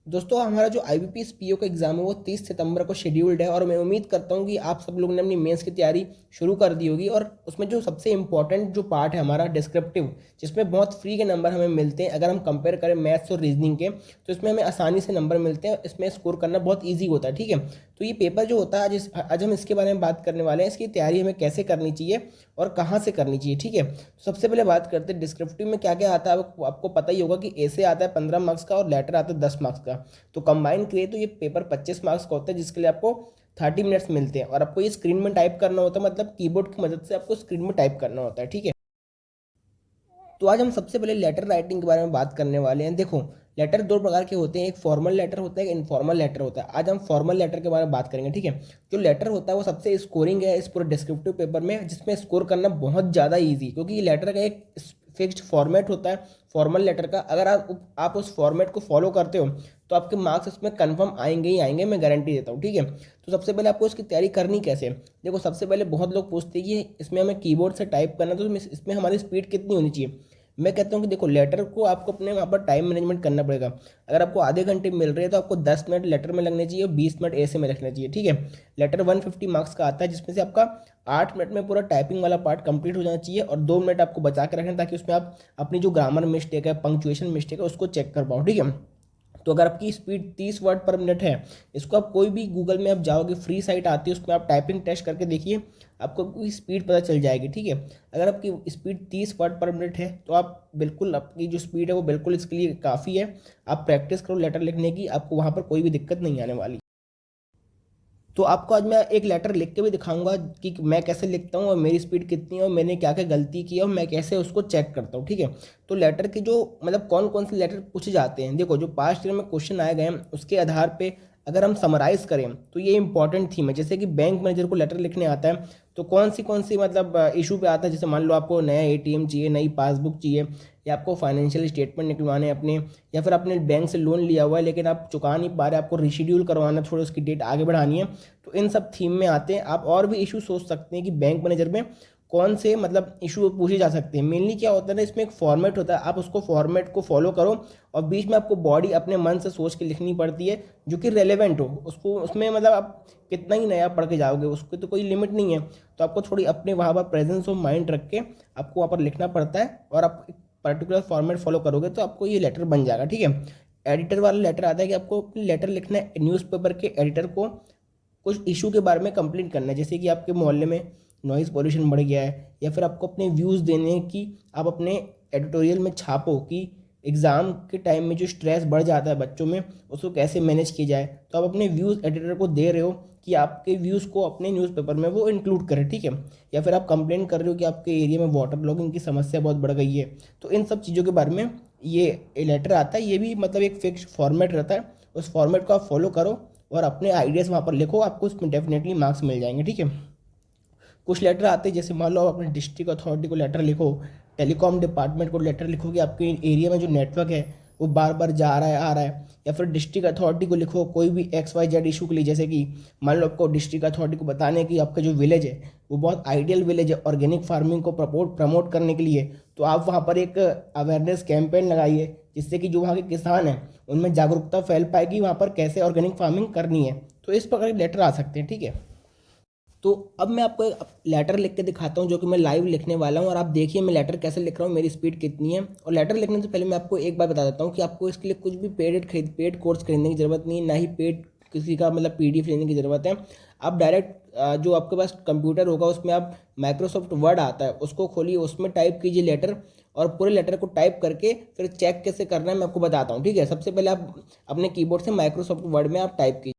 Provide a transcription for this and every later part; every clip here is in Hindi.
दोस्तों हमारा जो IBPS PO का एग्ज़ाम है वो 30 सितंबर को शेड्यूल्ड है और मैं उम्मीद करता हूँ कि आप सब लोगों ने अपनी मेंस की तैयारी शुरू कर दी होगी। और उसमें जो सबसे इम्पोर्टेंट जो पार्ट है हमारा डिस्क्रिप्टिव, जिसमें बहुत फ्री के नंबर हमें मिलते हैं। अगर हम कंपेयर करें मैथ्स और रीजनिंग के, तो इसमें हमें आसानी से नंबर मिलते हैं, इसमें स्कोर करना बहुत ईजी होता है। ठीक है, तो ये पेपर जो होता है आज हम इसके बारे में बात करने वाले हैं, इसकी तैयारी हमें कैसे करनी चाहिए और कहाँ से करनी चाहिए। ठीक है, तो सबसे पहले बात करते हैं डिस्क्रिप्टिव में क्या क्या आता है। आपको पता ही होगा कि ऐसे आता है 15 मार्क्स का और लेटर आता है 10 मार्क्स का। तो कंबाइन करिए तो ये पेपर 25 मार्क्स का होता है, जिसके लिए आपको 30 मिनट्स मिलते हैं। और आपको ये स्क्रीन में टाइप करना होता है, मतलब कीबोर्ड की मदद से आपको स्क्रीन में टाइप करना होता है। ठीक है, तो आज हम सबसे पहले लेटर राइटिंग के बारे में बात करने वाले हैं। देखो, लेटर दो प्रकार के होते हैं, एक फॉर्मल लेटर होता है, एक इनफॉर्मल लेटर होता है। आज हम फॉर्मल लेटर के बारे में बात करेंगे। ठीक है, जो लेटर होता है वो सबसे स्कोरिंग है इस पूरे डिस्क्रिप्टिव पेपर में, जिसमें स्कोर करना बहुत ज़्यादा ईजी, क्योंकि ये लेटर का एक फिक्स्ड फॉर्मेट होता है फॉर्मल लेटर का। अगर आप उस फॉर्मेट को फॉलो करते हो तो आपके मार्क्स इसमें कन्फर्म आएंगे ही आएंगे, मैं गारंटी देता हूँ। ठीक है, तो सबसे पहले आपको इसकी तैयारी करनी कैसे है। देखो, सबसे पहले बहुत लोग पूछते हैं कि इसमें हमें कीबोर्ड से टाइप करना, तो इसमें हमारी स्पीड कितनी होनी चाहिए। मैं कहता हूँ कि देखो, लेटर को आपको अपने वहाँ पर टाइम मैनेजमेंट करना पड़ेगा। अगर आपको आधे घंटे मिल रहे हैं तो आपको 10 मिनट लेटर में लगने चाहिए और 20 मिनट ऐसे में रखना चाहिए। ठीक है, लेटर 150 मार्क्स का आता है, जिसमें से आपका 8 मिनट में पूरा टाइपिंग वाला पार्ट कंप्लीट हो जाना चाहिए और 2 मिनट आपको बचा के रखना, ताकि उसमें आप अपनी जो ग्रामर मिस्टेक है, पंक्चुएशन मिस्टेक है, उसको चेक कर पाओ। ठीक है, तो अगर आपकी स्पीड 30 वर्ड पर मिनट है, इसको आप कोई भी गूगल में आप जाओगे, फ्री साइट आती है, उसमें आप टाइपिंग टेस्ट करके देखिए, आपको स्पीड पता चल जाएगी। ठीक है, अगर आपकी स्पीड 30 वर्ड पर मिनट है तो आप बिल्कुल, आपकी जो स्पीड है वो बिल्कुल इसके लिए काफ़ी है। आप प्रैक्टिस करो लेटर लिखने की, आपको वहाँ पर कोई भी दिक्कत नहीं आने वाली। तो आपको आज मैं एक लेटर लिख के भी दिखाऊंगा कि मैं कैसे लिखता हूँ और मेरी स्पीड कितनी है और मैंने क्या क्या गलती की है और मैं कैसे उसको चेक करता हूँ। ठीक है, तो लेटर के जो मतलब कौन कौन से लेटर पूछे जाते हैं, देखो जो पास्ट ईयर में क्वेश्चन आए गए हैं उसके आधार पे अगर हम समराइज़ करें तो ये इंपॉर्टेंट थीम है। जैसे कि बैंक मैनेजर को लेटर लिखने आता है, तो कौन सी मतलब इशू पे आता है। जैसे मान लो आपको नया ATM चाहिए, नई पासबुक चाहिए, या आपको फाइनेंशियल स्टेटमेंट निकलवाने हैं अपने, या फिर आपने बैंक से लोन लिया हुआ है लेकिन आप चुका नहीं पा रहे, आपको रिशेड्यूल करवाना, थोड़ा उसकी डेट आगे बढ़ानी है, तो इन सब थीम में आते हैं। आप और भी इशू सोच सकते हैं कि बैंक मैनेजर में कौन से मतलब इशू पूछे जा सकते हैं। मेनली क्या होता है ना, इसमें एक फॉर्मेट होता है, आप उसको फॉर्मेट को फॉलो करो और बीच में आपको बॉडी अपने मन से सोच के लिखनी पड़ती है जो कि रेलेवेंट हो उसको। उसमें मतलब आप कितना ही नया पढ़ के जाओगे, उसकी तो कोई लिमिट नहीं है। तो आपको थोड़ी अपने वहाँ पर प्रेजेंस ऑफ माइंड रख के आपको वहाँ पर लिखना पड़ता है, और आप एक पर्टिकुलर फॉर्मेट फॉलो करोगे तो आपको ये लेटर बन जाएगा। ठीक है, एडिटर वाला लेटर आता है कि आपको लेटर लिखना है न्यूज़पेपर के एडिटर को, कुछ इशू के बारे में कंप्लेंट करना है। जैसे कि आपके मोहल्ले में नॉइज़ पॉल्यूशन बढ़ गया है, या फिर आपको अपने व्यूज़ देने हैं कि आप अपने एडिटोरियल में छापो कि एग्ज़ाम के टाइम में जो स्ट्रेस बढ़ जाता है बच्चों में, उसको कैसे मैनेज किया जाए। तो आप अपने व्यूज़ एडिटर को दे रहे हो कि आपके व्यूज़ को अपने न्यूज़पेपर में वो इंक्लूड करें। ठीक है, या फिर आप कंप्लेंट कर रहे हो कि आपके एरिया में वाटर ब्लॉगिंग की समस्या बहुत बढ़ गई है। तो इन सब चीज़ों के बारे में ये लेटर आता है। ये भी मतलब एक फिक्स फॉर्मेट रहता है, उस फॉर्मेट को आप फॉलो करो और अपने आइडियाज़ वहाँ पर लिखो, आपको उसमें डेफिनेटली मार्क्स मिल जाएंगे। ठीक है, कुछ लेटर आते हैं, जैसे मान लो आप अपने डिस्ट्रिक्ट अथॉरिटी को लेटर लिखो, टेलीकॉम डिपार्टमेंट को लेटर लिखो कि आपके एरिया में जो नेटवर्क है वो बार बार जा रहा है आ रहा है, या फिर डिस्ट्रिक्ट अथॉरिटी को लिखो कोई भी XYZ इशू के लिए। जैसे कि मान लो आपको डिस्ट्रिक्ट अथॉरिटी को बताने कि आपका जो विलेज है वो बहुत आइडियल विलेज है ऑर्गेनिक फार्मिंग को प्रमोट करने के लिए, तो आप वहाँ पर एक अवेयरनेस कैंपेन लगाइए, जिससे कि जो वहाँ के किसान हैं उनमें जागरूकता फैल पाएगी वहाँ पर कैसे ऑर्गेनिक फार्मिंग करनी है। तो इस प्रकार के लेटर आ सकते हैं। ठीक है, तो अब मैं आपको एक लेटर लिख के दिखाता हूँ जो कि मैं लाइव लिखने वाला हूँ, और आप देखिए मैं लेटर कैसे लिख रहा हूँ, मेरी स्पीड कितनी है। और लेटर लिखने से पहले मैं आपको एक बार बता देता हूँ कि आपको इसके लिए कुछ भी पेड कोर्स खरीदने की ज़रूरत नहीं है, ना ही पेड किसी का मतलब PDF लेने की ज़रूरत है। आप डायरेक्ट जो आपके पास कंप्यूटर होगा उसमें आप माइक्रोसॉफ्ट वर्ड आता है उसको खोलिए, उसमें टाइप कीजिए लेटर, और पूरे लेटर को टाइप करके फिर चेक कैसे करना है मैं आपको बताता हूँ। ठीक है, सबसे पहले आप अपने कीबोर्ड से माइक्रोसॉफ्ट वर्ड में आप टाइप कीजिए।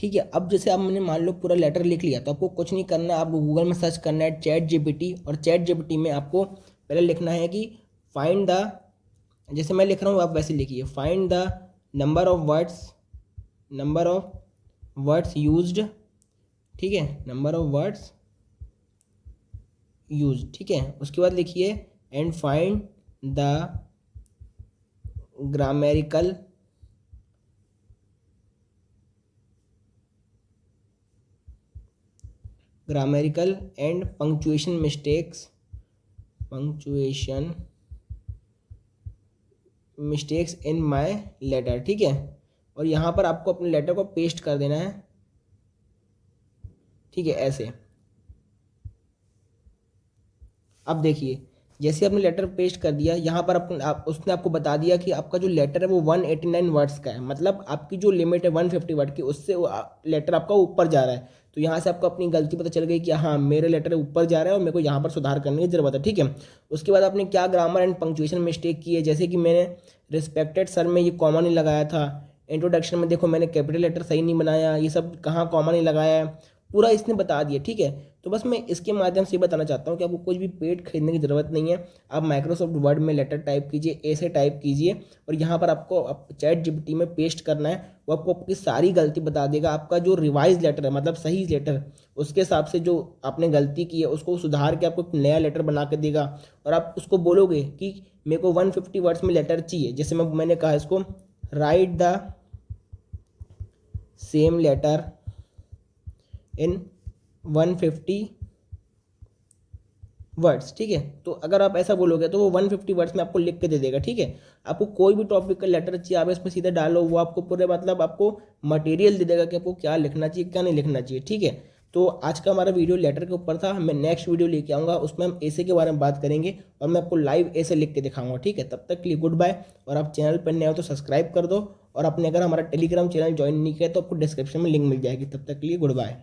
ठीक है। अब जैसे आप मैंने मान लो पूरा लेटर लिख लिया, तो आपको कुछ नहीं करना, आपको गूगल में सर्च करना है चैट जीपीटी, और चैट जीपीटी में आपको पहले लिखना है कि फाइंड द, जैसे मैं लिख रहा हूँ आप वैसे लिखिए, find the number of words used, ठीक है, नंबर ऑफ वर्ड्स यूज, ठीक है। उसके बाद लिखिए and find the grammatical and punctuation mistakes in my letter, ठीक है। और यहाँ पर आपको अपने लेटर को पेस्ट कर देना है, ठीक है, ऐसे। अब देखिए जैसे आपने लेटर पेस्ट कर दिया, यहाँ पर उसने आपको बता दिया कि आपका जो लेटर है वो 189 वर्ड्स का है, मतलब आपकी जो लिमिट है 150 वर्ड की, उससे लेटर आपका ऊपर जा रहा है। तो यहाँ से आपको अपनी गलती पता चल गई कि हाँ मेरे लेटर ऊपर जा रहा है और मेरे को यहाँ पर सुधार करने की जरूरत है, ठीक है। उसके बाद आपने क्या ग्रामर एंड पंक्चुएशन मिस्टेक की है, जैसे कि मैंने रिस्पेक्टेड सर में ये कॉमा नहीं लगाया था, इंट्रोडक्शन में देखो मैंने कैपिटल लेटर सही नहीं बनाया, ये सब कहाँ कॉमा नहीं लगाया है, पूरा इसने बता दिया, ठीक है। तो बस मैं इसके माध्यम से बताना चाहता हूँ कि आपको कुछ भी पेड खरीदने की ज़रूरत नहीं है। आप माइक्रोसॉफ्ट वर्ड में लेटर टाइप कीजिए, ऐसे टाइप कीजिए, और यहाँ पर आपको चैट जीपीटी में पेस्ट करना है, वो आपको आपकी सारी गलती बता देगा। आपका जो रिवाइज लेटर है, मतलब सही लेटर, उसके हिसाब से जो आपने गलती की है उसको सुधार के आपको एक नया लेटर बना के देगा। और आप उसको बोलोगे कि मेरे को 150 वर्ड्स में लेटर चाहिए, जैसे मैंने कहा इसको write the same letter in 150 words, ठीक है। तो अगर आप ऐसा बोलोगे तो वो 150 वर्ड्स में आपको लिख के दे देगा, ठीक है। आपको कोई भी टॉपिक का लेटर चाहिए, आप इसमें सीधे डालो, वो आपको पूरे मतलब आपको मटेरियल दे देगा कि आपको क्या लिखना चाहिए क्या नहीं लिखना चाहिए, ठीक है। तो आज का हमारा वीडियो लेटर के ऊपर था। मैं नेक्स्ट वीडियो लेके आऊँगा, उसमें हम ऐसे के बारे में बात करेंगे और मैं आपको लाइव ऐसे लिख के दिखाऊंगा, ठीक है। तब तक के लिए गुड बाय। और आप चैनल पर नए हो तो सब्सक्राइब कर दो, और आपने अगर हमारा टेलीग्राम चैनल ज्वाइन नहीं किया तो आपको डिस्क्रिप्शन में लिंक मिल जाएगी। तब तक के लिए गुड बाय।